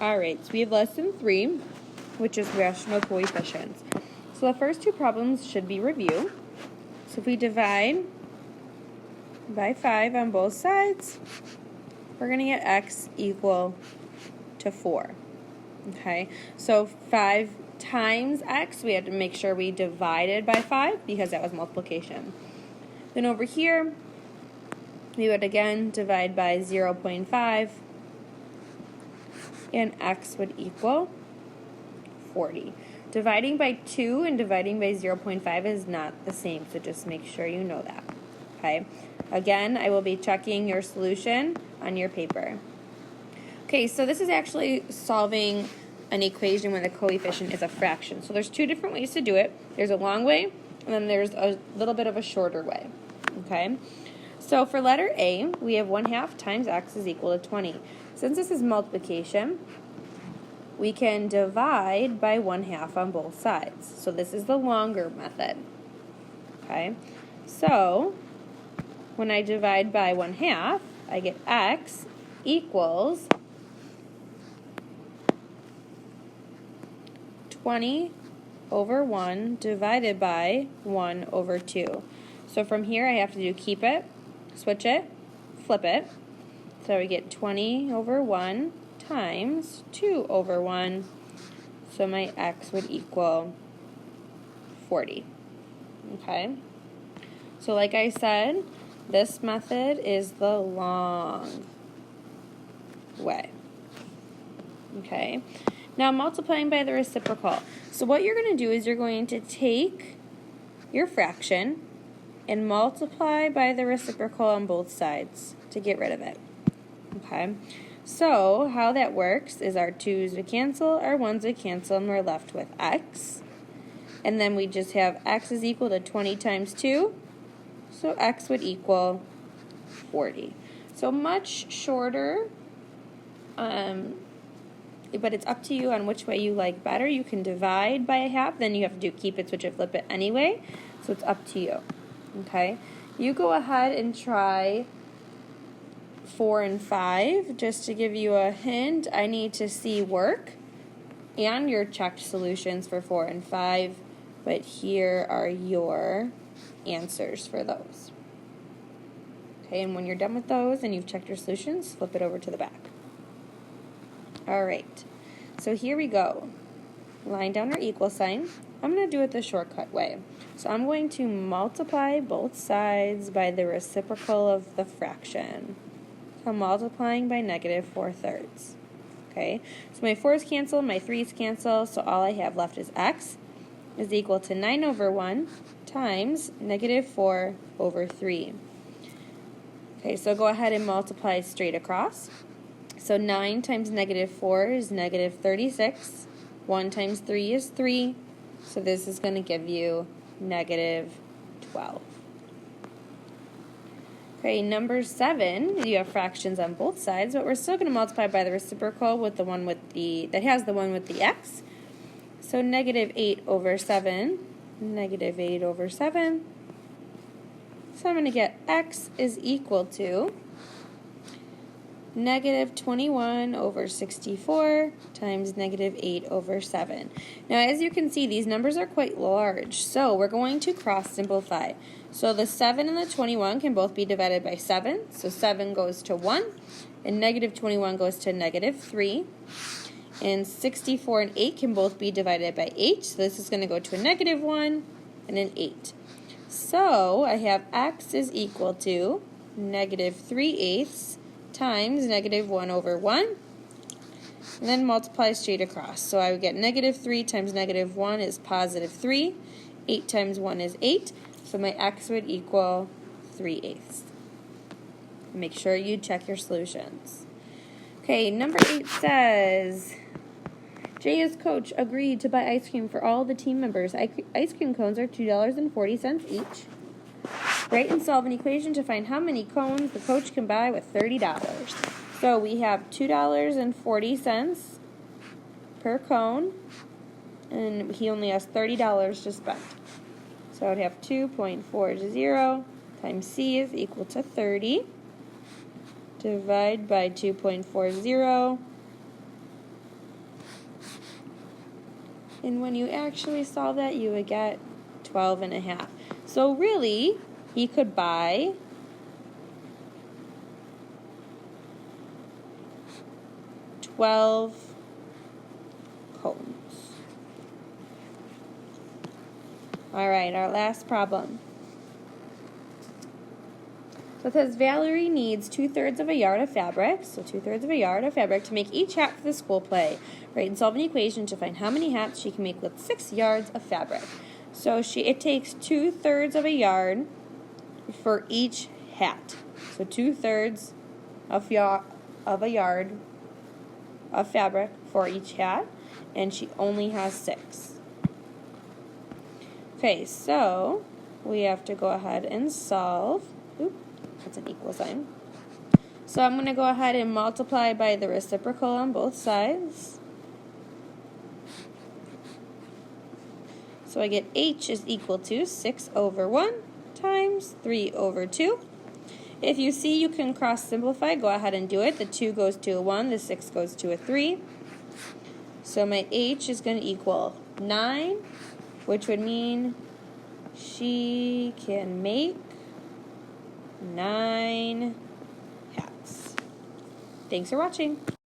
All right, so we have lesson 3, which is rational coefficients. So the first two problems should be review. So if we divide by 5 on both sides, we're going to get x equal to 4. Okay, so 5 times x, we had to make sure we divided by 5 because that was multiplication. Then over here, we would again divide by 0.5, and x would equal 40. Dividing by 2 and dividing by 0.5 is not the same, so just make sure you know that. Okay, again, I will be checking your solution on your paper. Okay, so this is actually solving an equation when the coefficient is a fraction. So there's two different ways to do it. There's a long way, and then there's a little bit of a shorter way. Okay, so for letter A, we have 1/2 times x is equal to 20. Since this is multiplication, we can divide by 1/2 on both sides. So this is the longer method. Okay, so when I divide by 1/2, I get x equals 20 over 1 divided by 1 over 2. So from here I have to do keep it, switch it, flip it. So we get 20 over 1 times 2 over 1. So my x would equal 40. Okay? So like I said, this method is the long way. Okay? Now multiplying by the reciprocal. So what you're going to do is you're going to take your fraction and multiply by the reciprocal on both sides to get rid of it. Okay, so how that works is our 2's would cancel, our 1's would cancel, and we're left with x. And then we just have x is equal to 20 times 2, so x would equal 40. So much shorter, but it's up to you on which way you like better. You can divide by 1/2, then you have to do keep it, switch it, flip it anyway, so it's up to you. Okay, you go ahead and try 4 and 5. Just to give you a hint, I need to see work and your checked solutions for 4 and 5, but here are your answers for those. Okay, and when you're done with those and you've checked your solutions, flip it over to the back. All right, so here we go. Line down our equal sign. I'm going to do it the shortcut way. So I'm going to multiply both sides by the reciprocal of the fraction. So I'm multiplying by -4/3. Okay, so my 4's cancel, my 3's cancel, so all I have left is x is equal to 9 over 1 times -4 over 3. Okay, so go ahead and multiply straight across. So 9 times -4 is -36. 1 times 3 is 3. So this is going to give you -12. Okay, number 7, you have fractions on both sides, but we're still going to multiply by the reciprocal with the one with the, that has the one with the x. So -8 over 7, -8 over 7. So I'm going to get x is equal to -21 over 64 times -8 over 7. Now, as you can see, these numbers are quite large, so we're going to cross simplify. So the 7 and the 21 can both be divided by 7, so 7 goes to 1, and -21 goes to -3. And 64 and 8 can both be divided by 8, so this is going to go to a -1 and an 8. So I have x is equal to -3/8 times -1 over 1, and then multiply straight across. So I would get -3 times -1 is +3, 8 times 1 is 8, so my x would equal 3/8. Make sure you check your solutions. Okay, number 8 says, Jay's coach agreed to buy ice cream for all the team members. Ice cream cones are $2.40 each. Write and solve an equation to find how many cones the coach can buy with $30. So we have $2.40 per cone, and he only has $30 to spend. So I would have 2.40 times C is equal to 30. Divide by 2.40. And when you actually solve that, you would get 12 and a half. So really, he could buy 12 cones. All right, our last problem. So it says Valerie needs 2/3 of a yard of fabric, so 2/3 of a yard of fabric to make each hat for the school play. Write and solve an equation to find how many hats she can make with 6 yards of fabric. So it takes 2/3 of a yard for each hat. So 2/3 of a yard of fabric for each hat, and she only has 6. Okay, so we have to go ahead and solve. Oop, that's an equal sign. So I'm going to go ahead and multiply by the reciprocal on both sides. So I get h is equal to 6 over 1 times 3 over 2. If you see you can cross simplify, go ahead and do it. The 2 goes to a 1, the 6 goes to a 3. So my h is going to equal 9, which would mean she can make 9 hats. Thanks for watching.